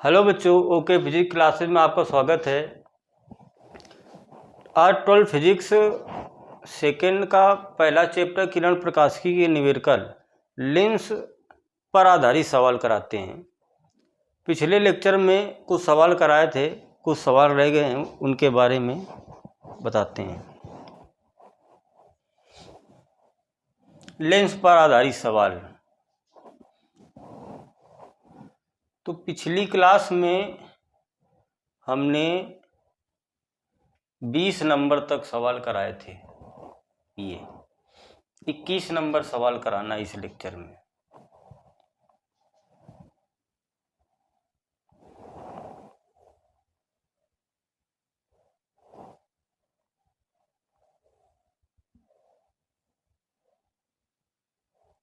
Hello बच्चों, okay physics classes में आपका स्वागत है। आज 12 फिजिक्स सेकेंड का पहला चैप्टर किरण प्रकाशिकी के निवर्कल लेंस पर आधारित सवाल कराते हैं। पिछले लेक्चर में कुछ सवाल कराए थे, कुछ सवाल रह गए हैं, उनके बारे में बताते हैं। लेंस पर आधारित सवाल। तो पिछली क्लास में हमने 20 नंबर तक सवाल कराए थे। ये 21 नंबर सवाल कराना इस लेक्चर में।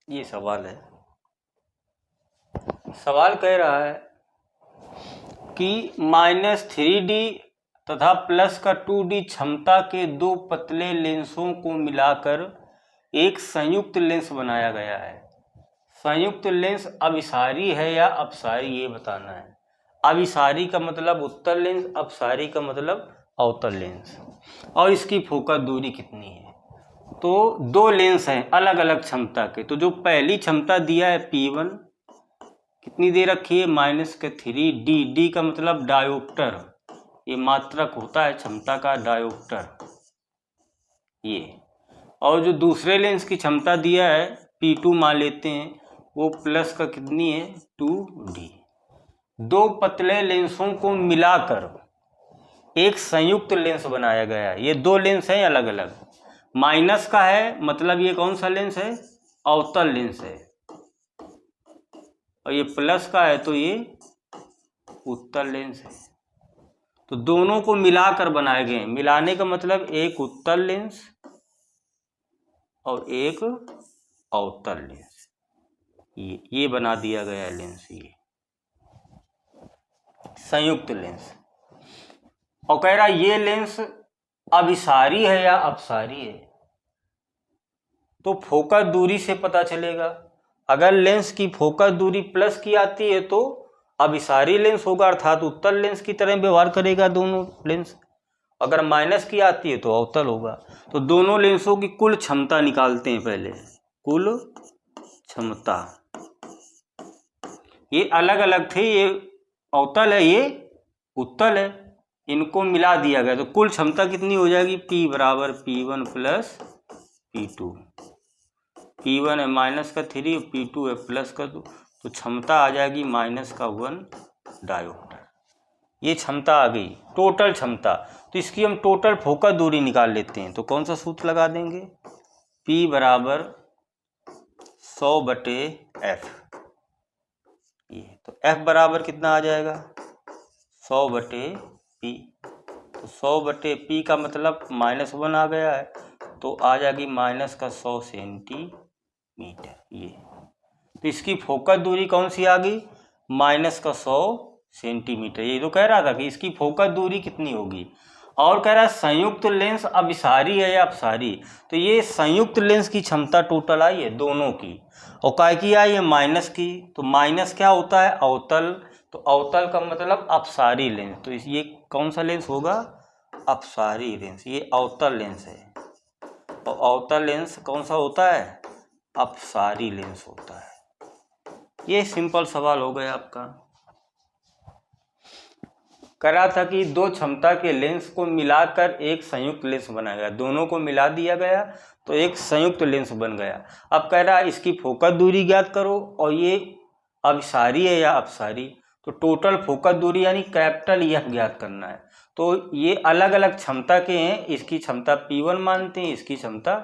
ये सवाल है। सवाल कह रहा है कि -3D तथा प्लस का 2D क्षमता के दो पतले लेंसों को मिलाकर एक संयुक्त लेंस बनाया गया है। संयुक्त लेंस अभिसारी है या अपसारी, ये बताना है। अभिसारी का मतलब उत्तल लेंस, अपसारी का मतलब अवतल लेंस। और इसकी फोकस दूरी कितनी है। तो दो लेंस हैं अलग अलग क्षमता के। तो जो पहली क्षमता दिया है P1 कितनी दे रखी है, -3D। डी का मतलब डायोप्टर, ये मात्रक होता है क्षमता का, डायोप्टर ये। और जो दूसरे लेंस की क्षमता दिया है P2 मान लेते हैं, वो प्लस का कितनी है, 2D। दो पतले लेंसों को मिलाकर एक संयुक्त लेंस बनाया गया है। ये दो लेंस हैं अलग अलग। माइनस का है मतलब ये कौन सा लेंस है, अवतल लेंस है। और ये प्लस का है तो ये उत्तल लेंस है। तो दोनों को मिलाकर बनाए गए। मिलाने का मतलब एक उत्तल लेंस और एक अवतल लेंस, ये बना दिया गया है लेंस, ये संयुक्त लेंस। और कह रहा ये लेंस अभिसारी है या अपसारी है। तो फोकस दूरी से पता चलेगा। अगर लेंस की फोकस दूरी प्लस की आती है तो अभिसारी लेंस होगा, अर्थात उत्तल लेंस की तरह व्यवहार करेगा दोनों लेंस। अगर माइनस की आती है तो अवतल होगा। तो दोनों लेंसों की कुल क्षमता निकालते हैं पहले। कुल क्षमता, ये अलग अलग थे, ये अवतल है ये उत्तल है, इनको मिला दिया गया तो कुल क्षमता कितनी हो जाएगी, P बराबर P1 प्लस P2। P1 है -3, P2 है +2, तो क्षमता आ जाएगी -1 डायोप्टर। ये क्षमता आ गई, टोटल क्षमता। तो इसकी हम टोटल फोकस दूरी निकाल लेते हैं। तो कौन सा सूत्र लगा देंगे, P बराबर 100/F। ये तो F बराबर कितना आ जाएगा, 100/P। तो 100/P का मतलब -1 आ गया है, तो आ जाएगी -100 सेंटीमीटर। ये तो इसकी फोकस दूरी कौन सी आ गई, -100 सेंटीमीटर। ये तो कह रहा था कि इसकी फोकस दूरी कितनी होगी। और कह रहा है संयुक्त लेंस अभिसारी है या अपसारी। तो ये संयुक्त लेंस की क्षमता टोटल आई है दोनों की, और काय की आई है, माइनस की। तो माइनस क्या होता है, अवतल। तो अवतल का मतलब अपसारी लेंस। तो ये कौन सा लेंस होगा, अपसारी लेंस। ये अवतल लेंस है। और अवतल लेंस कौन सा होता है, अपसारी लेंस होता है। ये सिंपल सवाल हो गया आपका। करा था कि दो क्षमता के लेंस को मिलाकर एक संयुक्त लेंस बनाया गया। दोनों को मिला दिया गया तो एक संयुक्त लेंस बन गया। अब कह रहा है इसकी फोकस दूरी ज्ञात करो, और ये अभिसारी है या अपसारी। तो टोटल फोकस दूरी यानी कैपिटल F ज्ञात करना है। तो ये अलग अलग क्षमता के हैं, इसकी क्षमता P1 मानते हैं, इसकी क्षमता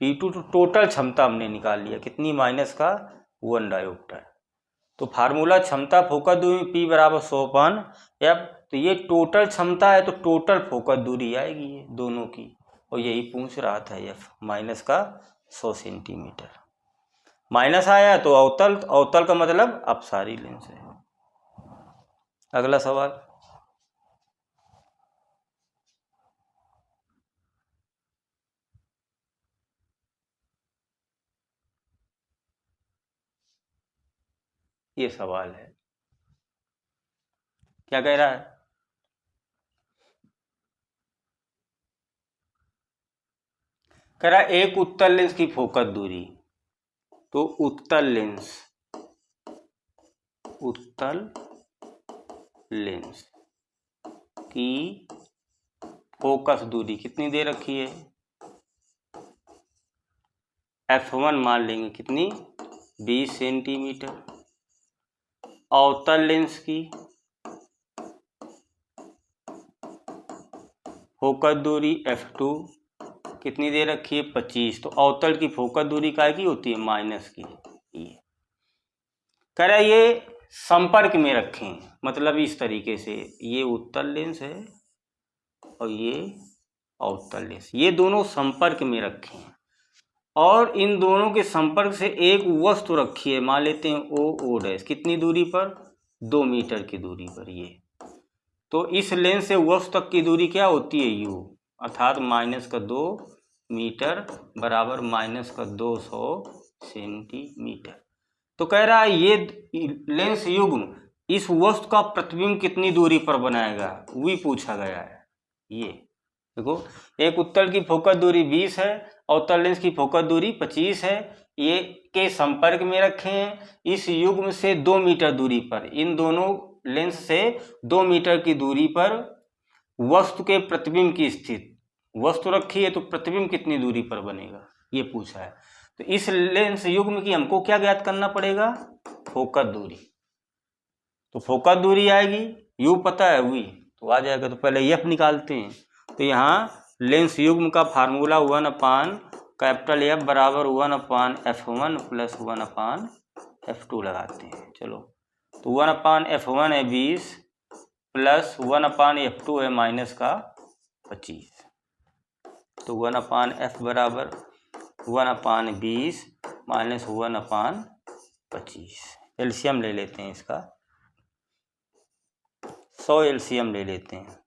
P2। तो टोटल क्षमता हमने निकाल लिया कितनी, -1 डायोप्टर। तो फार्मूला क्षमता फोकस दूरी P बराबर 100/F। तो ये टोटल क्षमता है तो टोटल फोकस दूरी आएगी ये दोनों की, और यही पूछ रहा था F, -100 सेंटीमीटर। माइनस आया तो अवतल, अवतल का मतलब अपसारी लेंस है। अगला सवाल, ये सवाल है क्या कह रहा है? कह रहा है एक उत्तल लेंस की फोकस दूरी, तो उत्तल लेंस की फोकस दूरी कितनी दे रखी है? f1 मान लेंगे कितनी, 20 सेंटीमीटर। अवतल लेंस की फोकस दूरी f2 कितनी दे रखी है, 25। तो अवतल की फोकस दूरी काय की होती है, माइनस की। ये कह रहा है ये संपर्क में रखें, मतलब इस तरीके से, ये उत्तल लेंस है और ये अवतल लेंस, ये दोनों संपर्क में रखें और इन दोनों के संपर्क से एक वस्तु रखी है, मान लेते हैं ओ डैश, कितनी दूरी पर, 2 मीटर की दूरी पर। ये तो इस लेंस से वस्तु तक की दूरी क्या होती है, u, अर्थात -2 मीटर बराबर -200 सेंटीमीटर। तो कह रहा है ये लेंस युग्म इस वस्तु का प्रतिबिंब कितनी दूरी पर बनाएगा, वही पूछा गया है। ये देखो, एक उत्तल की फोकस दूरी 20 है, अवतल लेंस की फोकस दूरी 25 है, ये के संपर्क में रखे हैं। इस युग्म से 2 मीटर दूरी पर, इन दोनों लेंस से 2 मीटर की दूरी पर वस्तु के प्रतिबिंब की स्थिति, वस्तु रखी है तो प्रतिबिंब कितनी दूरी पर बनेगा, ये पूछा है। तो इस लेंस युग्म की हमको क्या ज्ञात करना पड़ेगा, फोकस दूरी। तो फोकस दूरी आएगी, यू पता है वही, तो आ जाएगा। तो पहले एफ निकालते हैं। तो यहाँ लेंस युग्म का फार्मूला 1/F बराबर 1/F1 प्लस 1/F2 लगाते हैं। चलो, तो 1/F1 है 20 प्लस 1/F2 है -25। तो 1/F बराबर 1/20 माइनस 1/25। एलसीएम ले लेते हैं इसका, 100 एलसीएम ले लेते हैं।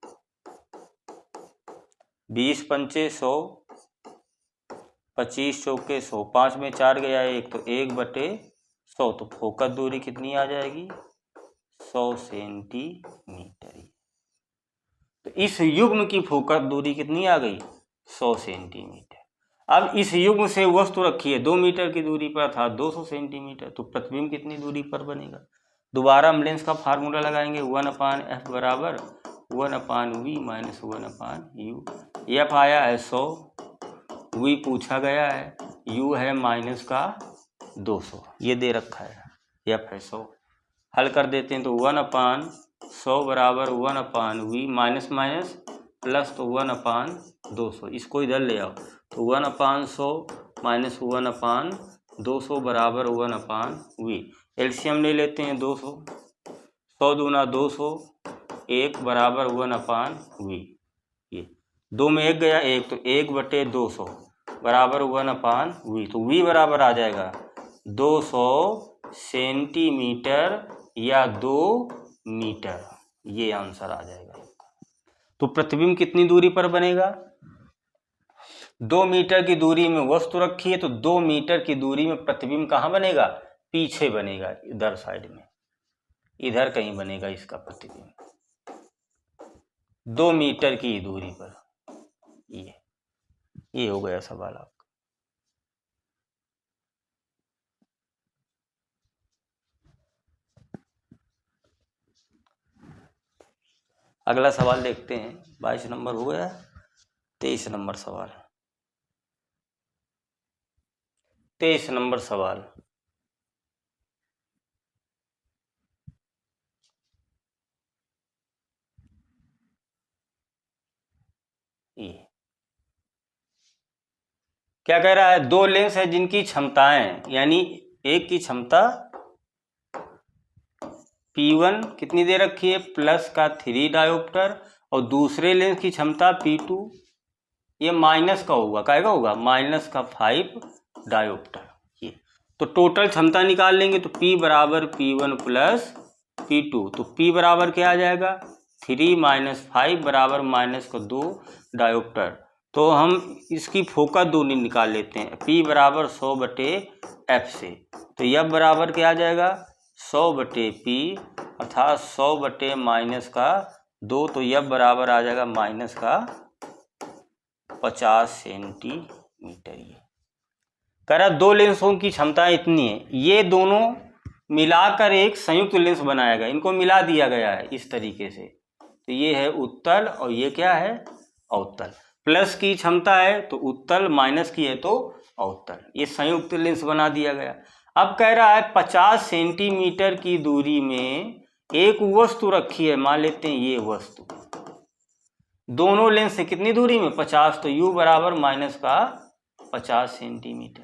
20 पंचे 100, 25 चौके 100, 5 में 4 गया 1, तो 1/100। तो फोकस दूरी कितनी आ जाएगी, 100 सेंटीमीटर। तो इस युग्म की फोकस दूरी कितनी आ गई, 100 सेंटीमीटर। अब इस युग्म से वस्तु रखी है 2 मीटर की दूरी पर, अर्थात 200 सेंटीमीटर। तो प्रतिबिंब कितनी दूरी पर बनेगा, दोबारा हम लेंस का फार्मूला लगाएंगे। 1/F बराबर 1/V माइनस 1/U। एफ आया है 100, V पूछा गया है, U है -200, ये दे रखा है, एफ है 100। हल कर देते हैं। तो 1/100 बराबर 1/V माइनस माइनस प्लस, तो 1/200, इसको इधर ले आओ। तो 1/100 माइनस 1/200 बराबर 1/V। एलसीएम ले लेते हैं 200, 100 दूना 200, 1 बराबर 1/V। ये 2 में 1 गया 1, तो 1/200 बराबर 1/V। तो V बराबर आ जाएगा 200 सेंटीमीटर या 2 मीटर, ये आंसर आ जाएगा। तो प्रतिबिंब कितनी दूरी पर बनेगा, 2 मीटर की दूरी में वस्तु रखी है, तो 2 मीटर की दूरी में प्रतिबिंब कहाँ बनेगा, पीछे बनेगा, इधर साइड में, इधर कहीं बनेगा इसका प्रतिबिंब, 2 मीटर की दूरी पर। ये हो गया सवाल आपका। अगला सवाल देखते हैं। 22 नंबर हो गया, 23 नंबर सवाल। 23 नंबर सवाल, ये क्या कह रहा है, 2 लेंस है जिनकी क्षमताएं, यानी एक की क्षमता P1 कितनी दे रखी है, प्लस का 3 डायोप्टर, और दूसरे लेंस की क्षमता P2, ये माइनस का होगा, क्या होगा, -5 डायोप्टर। ये तो टोटल क्षमता निकाल लेंगे। तो P बराबर P1 प्लस P2, तो P बराबर क्या आ जाएगा, 3 - 5 बराबर -2 डायोप्टर। तो हम इसकी फोकस दूरी निकाल लेते हैं। P बराबर 100/F से, तो F बराबर क्या आ जाएगा, 100/P, अर्थात 100 बटे माइनस का 2, तो यह बराबर आ जाएगा माइनस का 50 सेंटीमीटर। ये कह रहा 2 लेंसों की क्षमता इतनी है, ये दोनों मिलाकर एक संयुक्त लेंस बनाया गया, इनको मिला दिया गया है इस तरीके से। तो ये है उत्तल और ये क्या है, अवतल। प्लस की क्षमता है तो उत्तल, माइनस की है तो अवतल, ये संयुक्त लेंस बना दिया गया। अब कह रहा है 50 सेंटीमीटर की दूरी में एक वस्तु रखी है, मान लेते हैं ये वस्तु, दोनों लेंस से कितनी दूरी में 50, तो u बराबर माइनस का 50 सेंटीमीटर।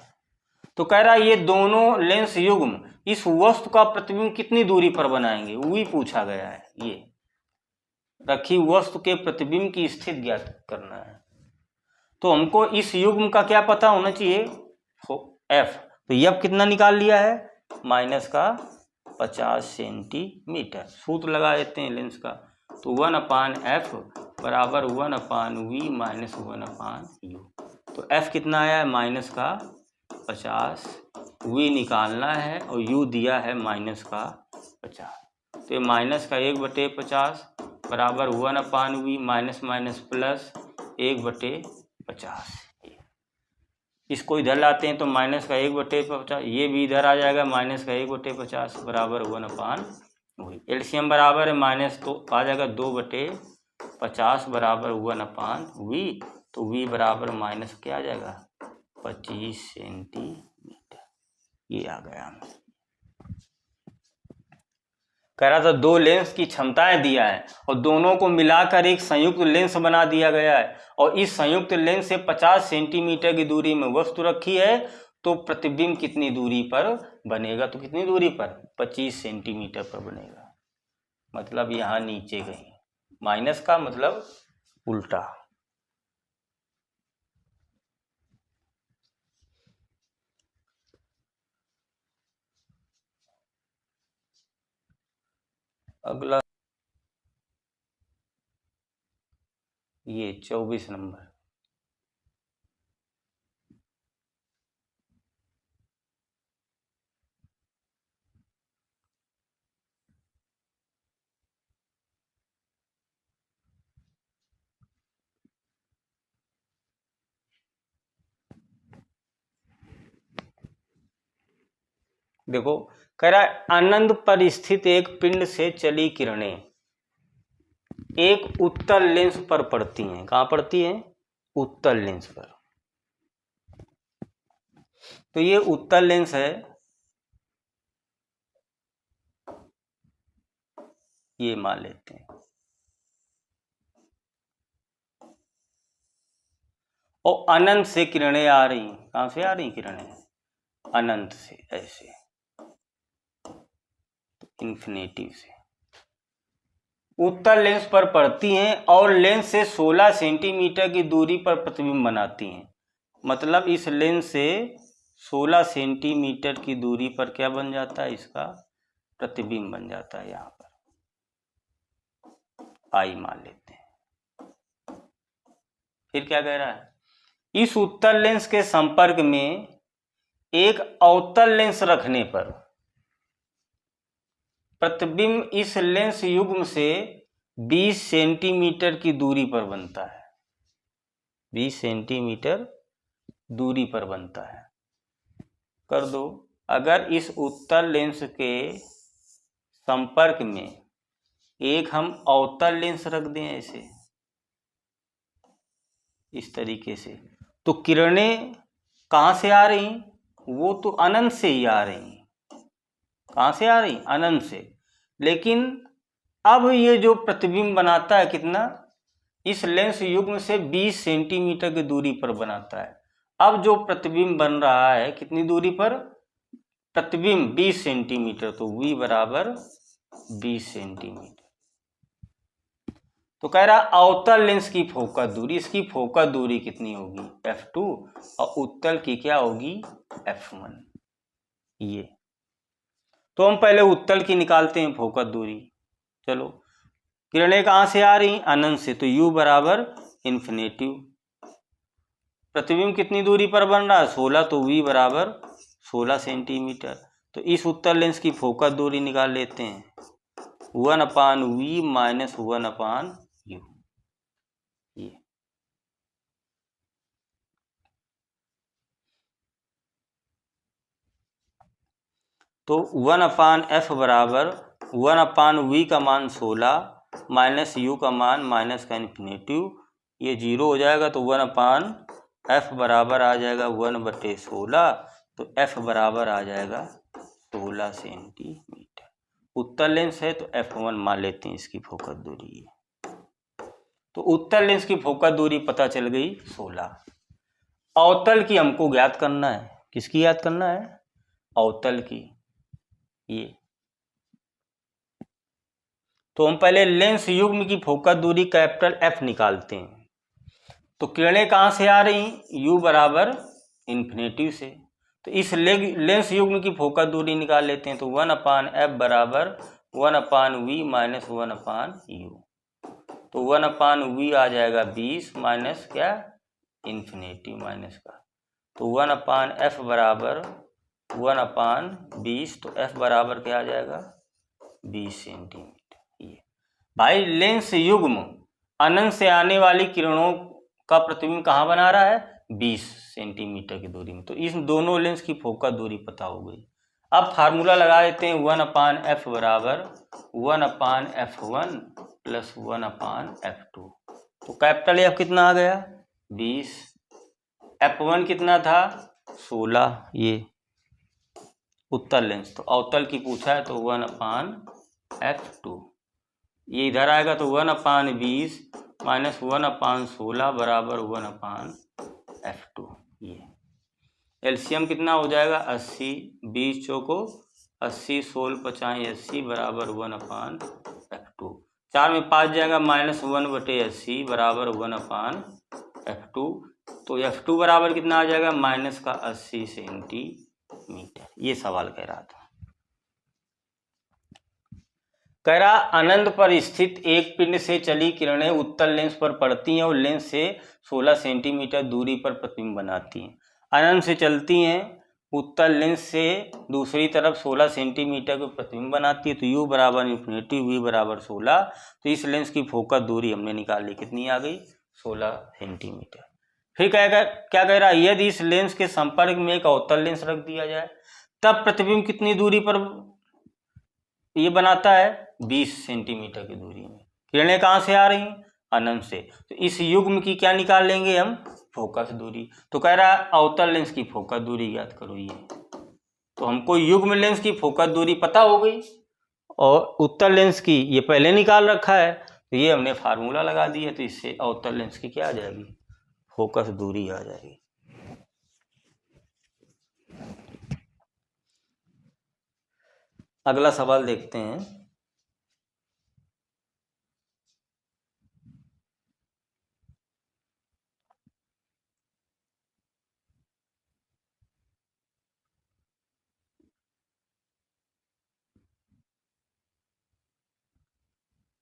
तो कह रहा है ये दोनों लेंस युग्म इस वस्तु का प्रतिबिंब कितनी दूरी पर बनाएंगे, वही पूछा गया है। ये रखी वस्तु के प्रतिबिंब की स्थिति ज्ञात करना है। तो हमको इस युग्म का क्या पता होना चाहिए, f। तो ये अब कितना निकाल लिया है, माइनस का 50 सेंटीमीटर। सूत्र लगा देते हैं लेंस का, तो 1/f बराबर 1/v माइनस 1/u। तो f कितना आया है, माइनस का 50, v निकालना है और u दिया है माइनस का 50। तो ये माइनस का 1/50 बराबर 1/v माइनस माइनस प्लस 1/50। इसको इधर लाते हैं तो माइनस का 1/50, ये भी इधर आ जाएगा, माइनस का 1/50 बराबर 1/v। एलसीएम बराबर है माइनस, तो आ जाएगा 2/50 बराबर 1/v। तो v बराबर माइनस क्या आ जाएगा, 25 सेंटीमीटर। ये आ गया। कह रहा था 2 लेंस की क्षमताएं दिया है और दोनों को मिलाकर एक संयुक्त लेंस बना दिया गया है, और इस संयुक्त लेंस से 50 सेंटीमीटर की दूरी में वस्तु रखी है, तो प्रतिबिंब कितनी दूरी पर बनेगा, तो कितनी दूरी पर, 25 सेंटीमीटर पर बनेगा। मतलब यहाँ नीचे कहीं, माइनस का मतलब उल्टा। अगला ये 24 नंबर। देखो कह रहा है अनंत पर स्थित एक पिंड से चली किरणें एक उत्तल लेंस पर पड़ती हैं। कहाँ पड़ती हैं, उत्तल लेंस पर। तो ये उत्तल लेंस है, ये मान लेते हैं, और अनंत से किरणें आ रही। कहाँ से आ रही किरणें, अनंत से, ऐसे इन्फिनिटी से उत्तल लेंस पर पड़ती हैं और लेंस से 16 सेंटीमीटर की दूरी पर प्रतिबिंब बनाती हैं। मतलब इस लेंस से 16 सेंटीमीटर की दूरी पर क्या बन जाता है, इसका प्रतिबिंब बन जाता है। यहाँ पर आई मान लेते हैं। फिर क्या कह रहा है, इस उत्तल लेंस के संपर्क में एक अवतल लेंस रखने पर प्रतिबिंब इस लेंस युग्म से 20 सेंटीमीटर की दूरी पर बनता है। 20 सेंटीमीटर दूरी पर बनता है। कर दो, अगर इस उत्तल लेंस के संपर्क में एक हम अवतल लेंस रख दें ऐसे, इस तरीके से, तो किरणें कहाँ से आ रही, वो तो अनंत से ही आ रही। कहाँ से आ रही, अनंत से। लेकिन अब ये जो प्रतिबिंब बनाता है कितना, इस लेंस युग्म से 20 सेंटीमीटर की दूरी पर बनाता है। अब जो प्रतिबिंब बन रहा है कितनी दूरी पर, प्रतिबिंब 20 सेंटीमीटर, तो v बराबर 20 सेंटीमीटर। तो कह रहा अवतल लेंस की फोकस दूरी, इसकी फोकस दूरी कितनी होगी, f2, और उत्तल की क्या होगी, f1। ये तो हम पहले उत्तल की निकालते हैं फोकस दूरी। चलो, किरणें कहाँ से आ रही, अनंत से, तो u बराबर इन्फिनिटी। प्रतिबिंब कितनी दूरी पर बन रहा है, 16, तो v बराबर 16 सेंटीमीटर। तो इस उत्तल लेंस की फोकस दूरी निकाल लेते हैं। 1/v minus 1/u। ये तो 1/f बराबर 1/v का मान 16 माइनस u का मान माइनस का इन्फिनेटिव, ये 0 हो जाएगा। तो 1/f बराबर आ जाएगा 1/16, तो f बराबर आ जाएगा 16 सेंटीमीटर। उत्तल लेंस है तो f1 मान लेते हैं इसकी फोकस दूरी है। तो उत्तल लेंस की फोकस दूरी पता चल गई 16। अवतल की हमको ज्ञात करना है। किसकी याद करना है? अवतल की। ये तो हम पहले लेंस युग्म की फोकस दूरी कैपिटल F निकालते हैं। तो किरणें कहाँ से आ रही? U बराबर इन्फिनेटिव से। तो इस लेंस युग्म की फोकस दूरी निकाल लेते हैं। तो 1/f बराबर 1/v माइनस 1/u। तो 1/v आ जाएगा 20 माइनस क्या? इन्फिनेटिव माइनस का। तो 1/f बराबर 1/20, तो f बराबर क्या आ जाएगा? 20 सेंटीमीटर। ये भाई लेंस युग्म अनंत से आने वाली किरणों का प्रतिबिंब कहाँ बना रहा है? 20 सेंटीमीटर की दूरी में। तो इन दोनों लेंस की फोकस दूरी पता हो गई। अब फार्मूला लगा देते हैं 1/f बराबर 1/f1 प्लस 1/f2। तो कैपिटल F कितना आ गया? 20। f1 कितना था? 16। ये उत्तल लेंस। तो अवतल की पूछा है तो 1/f2। ये इधर आएगा तो 1/20 माइनस 1/16 बराबर 1/f2। ये एलसीएम कितना हो जाएगा? 80। 20 चौको 80, 16 पचाई 80 बराबर 1/f2। 4 में 5 जाएगा माइनस 1/80 बराबर 1/f2। तो f2 बराबर कितना आ जाएगा? माइनस का 80 सेंटीमीटर। ये सवाल कह रहा था। कह रहा अनंत पर स्थित एक पिंड से चली किरणें उत्तल लेंस पर पड़ती हैं और लेंस से 16 सेंटीमीटर दूरी पर प्रतिबिंब बनाती हैं। अनंत से चलती हैं, उत्तल लेंस से दूसरी तरफ 16 सेंटीमीटर को प्रतिबिंब बनाती है। तो u बराबर इन्फिनेटिव v बराबर 16। तो इस लेंस की फोकस दूरी हमने निकाल ली, कितनी आ गई? 16 सेंटीमीटर। फिर क्या कह रहा है? यदि इस लेंस के संपर्क में एक अवतल लेंस रख दिया जाए तब प्रतिबिंब कितनी दूरी पर ये बनाता है? 20 सेंटीमीटर की दूरी में। किरणें कहाँ से आ रही? अनंत से। तो इस युग्म की क्या निकाल लेंगे हम? फोकस दूरी। तो कह रहा है अवतल लेंस की फोकस दूरी ज्ञात करो। ये तो हमको युग्म लेंस की फोकस दूरी पता हो गई और उत्तल लेंस की ये पहले निकाल रखा है। तो ये हमने फार्मूला लगा दिया। तो इससे अवतल लेंस की क्या आ जाएगी? फोकस दूरी आ जाएगी। अगला सवाल देखते हैं।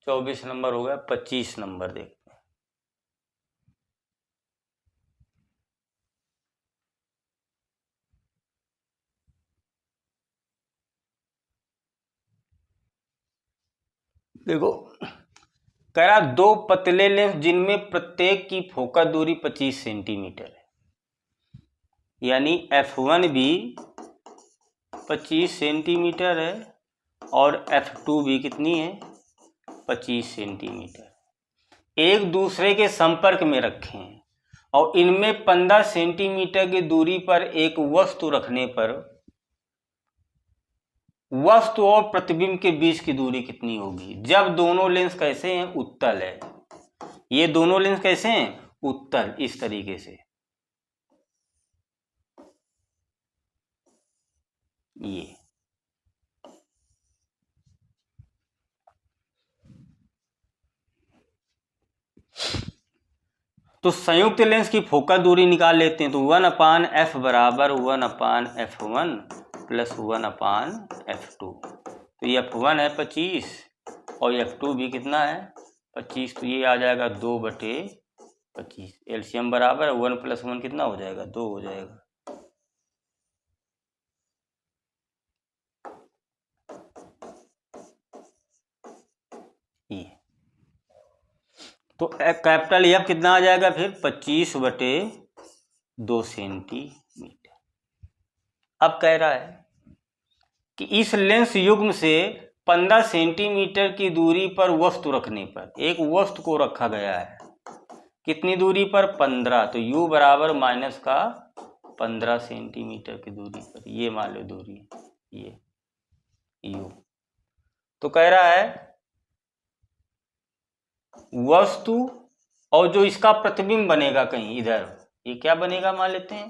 चौबीस नंबर हो गया, 25 नंबर देखते हैं। देखो कह रहा दो पतले लेंस जिनमें प्रत्येक की फोकस दूरी 25 सेंटीमीटर है, यानी f1 भी 25 सेंटीमीटर है और f2 भी कितनी है? 25 सेंटीमीटर। एक दूसरे के संपर्क में रखे हैं और इनमें 15 सेंटीमीटर की दूरी पर एक वस्तु रखने पर वस्तु और प्रतिबिंब के बीच की दूरी कितनी होगी? जब दोनों लेंस कैसे हैं? उत्तल है। ये दोनों लेंस कैसे हैं? उत्तल। इस तरीके से ये तो संयुक्त लेंस की फोकस दूरी निकाल लेते हैं। तो 1/f बराबर 1/f1 प्लस 1/f2। तो ये f1 है 25 और f2 भी कितना है? 25। तो ये आ जाएगा 2/25। एलसीएम बराबर 1 + 1 कितना हो जाएगा? 2 हो जाएगा। ये तो कैपिटल एफ कितना आ जाएगा फिर 25/2 सेंटीमीटर। अब कह रहा है कि इस लेंस युग्म से 15 सेंटीमीटर की दूरी पर वस्तु रखने पर, एक वस्तु को रखा गया है कितनी दूरी पर 15, तो u बराबर माइनस का 15 सेंटीमीटर की दूरी पर, ये मान लो दूरी ये u। तो कह रहा है वस्तु और जो इसका प्रतिबिंब बनेगा कहीं इधर, ये क्या बनेगा मान लेते हैं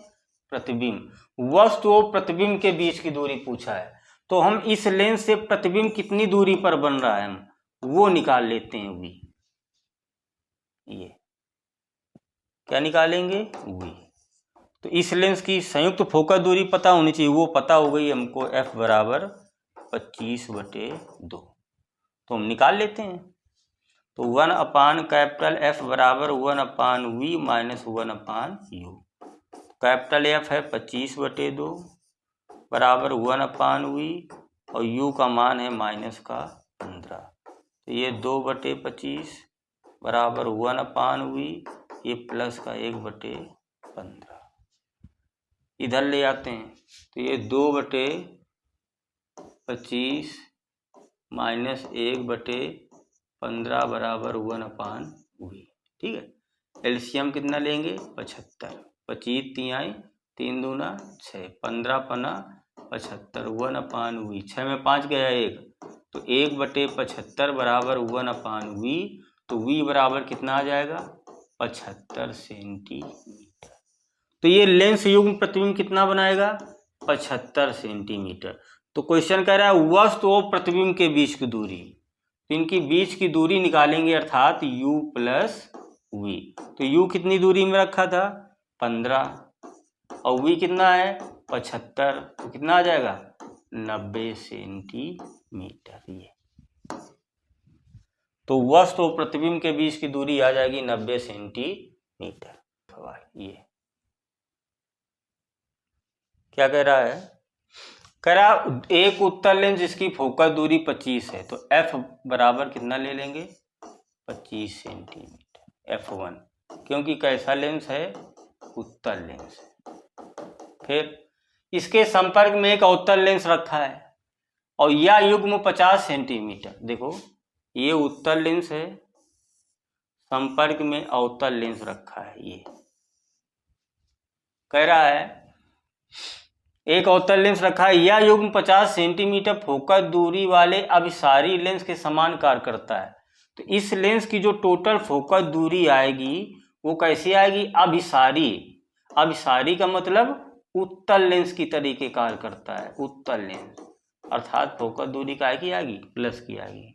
प्रतिबिंब, वस्तु और प्रतिबिंब के बीच की दूरी पूछा है। तो हम इस लेंस से प्रतिबिंब कितनी दूरी पर बन रहा है हम वो निकाल लेते हैं v। ये क्या निकालेंगे v। तो इस लेंस की संयुक्त फोकस दूरी पता होनी चाहिए, वो पता हो गई हमको f बराबर 25/2। तो हम निकाल लेते हैं। तो 1/F बराबर 1/v minus 1/u। Capital F है 25/2 बराबर 1/v और u का मान है माइनस का 15। तो ये 2/25 बराबर 1/v, ये प्लस का 1/15। इधर ले आते हैं तो ये 2/25 माइनस 1/15 बराबर 1/v। ठीक है, एलसीएम कितना लेंगे 75, 25 तिहाई 3 दूना 6, 15 पना 75, 1/v, 6 में 5 गया 1, तो 1/75 बराबर 1/v। तो v बराबर कितना आ जाएगा 75 सेंटीमीटर। तो ये लेंस युग्म प्रतिबिंब कितना बनाएगा 75 सेंटीमीटर। तो क्वेश्चन कह रहा है वस्तु और प्रतिबिंब के बीच की दूरी, तो इनकी बीच की दूरी निकालेंगे अर्थात u प्लस v। तो u कितनी दूरी में रखा था 15 और v कितना है 75, तो कितना आ जाएगा 90 सेंटीमीटर। ये तो वस्तु और प्रतिबिंब के बीच की दूरी आ जाएगी 90 सेंटीमीटर। ये क्या कह रहा है, कह रहा एक उत्तल लेंस जिसकी फोकस दूरी 25 है, तो f बराबर कितना ले लेंगे 25 सेंटीमीटर f1, क्योंकि कैसा लेंस है उत्तल लेंस। फिर इसके संपर्क में एक अवतल लेंस रखा है और यह युग्म 50 सेंटीमीटर। देखो ये उत्तल लेंस है, संपर्क में अवतल लेंस रखा है। ये कह रहा है एक अवतल लेंस रखा है, यह युग्म 50 सेंटीमीटर फोकस दूरी वाले अभिसारी लेंस के समान कार्य करता है। तो इस लेंस की जो टोटल फोकस दूरी आएगी वो कैसी आएगी अभिसारी। अभिसारी का मतलब उत्तल लेंस की तरीके कार्य करता है, उत्तल लेंस, अर्थात फोकस दूरी का की आएगी प्लस की आएगी।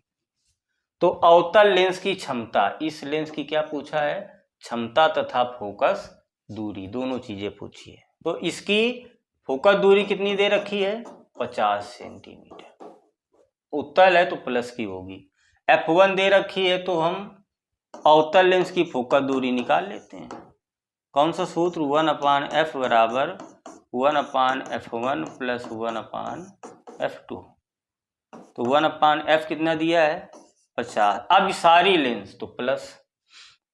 तो अवतल लेंस की क्षमता, इस लेंस की क्या पूछा है क्षमता तथा फोकस दूरी, दोनों चीजें पूछी है। तो इसकी फोकस दूरी कितनी दे रखी है 50 सेंटीमीटर, उत्तल है तो प्लस की होगी। f1 दे रखी है, तो हम अवतल लेंस की फोकस दूरी निकाल लेते हैं। कौन सा सूत्र 1/f बराबर 1/f1 प्लस 1/f2। तो 1/f कितना दिया है 50, अब सारी लेंस तो प्लस,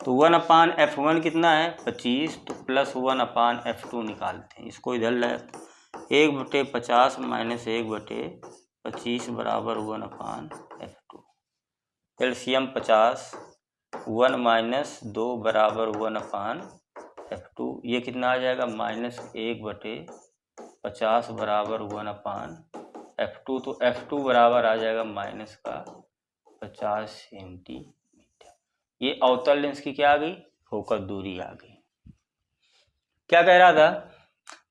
तो 1/f1 कितना है 25, तो प्लस 1/f2 निकालते हैं। इसको इधर ले 1/50 माइनस 1/25 बराबर 1/f2। एलसीएम 50, 1 माइनस 2 बराबर 1/f2। ये कितना आ जाएगा माइनस 1/50 बराबर 1/f2। तो f2 बराबर आ जाएगा माइनस का 50 सेंटीमीटर। ये अवतल लेंस की क्या आ गई फोकस दूरी आ गई। क्या कह रहा था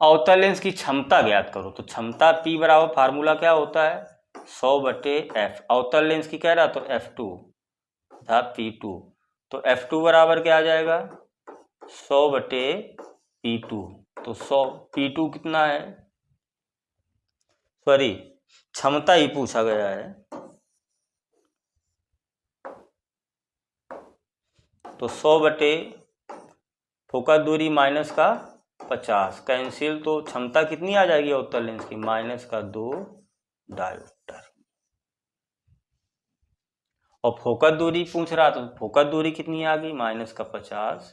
अवतल लेंस की क्षमता ज्ञात करो। तो क्षमता P बराबर फार्मूला क्या होता है 100/f। अवतल लेंस की कह रहा तो f2 था P2, तो f2 बराबर क्या आ जाएगा 100/P2। तो 100 P2 कितना है, सॉरी क्षमता ही पूछा गया है, तो 100 फोकस दूरी माइनस का 50 कैंसिल, तो क्षमता कितनी आ जाएगी अवतल लेंस की माइनस का 2 डायोप्टर। और फोकस दूरी पूछ रहा तो फोकस दूरी कितनी आ गई, -50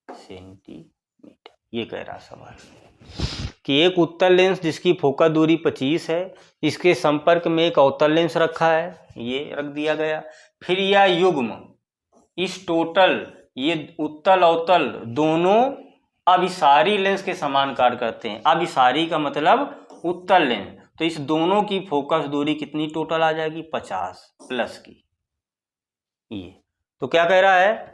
सेंटीमीटर। ये कह रहा सवाल कि एक उत्तल लेंस जिसकी फोकस दूरी 25 है, इसके संपर्क में एक अवतल लेंस रखा है, ये रख दिया गया। फिर यह युग्म इस टोटल ये उत्तल अवतल दोनों अभिसारी लेंस के समान कार्य करते हैं। अभिसारी का मतलब उत्तल लेंस, तो इस दोनों की फोकस दूरी कितनी टोटल आ जाएगी, 50 प्लस की। ये तो क्या कह रहा है,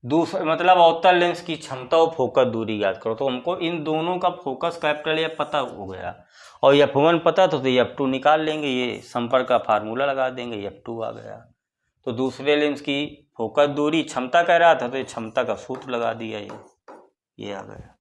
दूसरा मतलब अवतल लेंस की क्षमता और फोकस दूरी याद करो। तो हमको इन दोनों का फोकस कैपिटल एफ पता हो गया और F1 पता तो F2 निकाल लेंगे, ये संपर्क का फार्मूला लगा देंगे, F2 आ गया। तो दूसरे लेंस की फोकस दूरी क्षमता कह रहा था तो ये क्षमता का सूत्र लगा दिया, ये आ गया।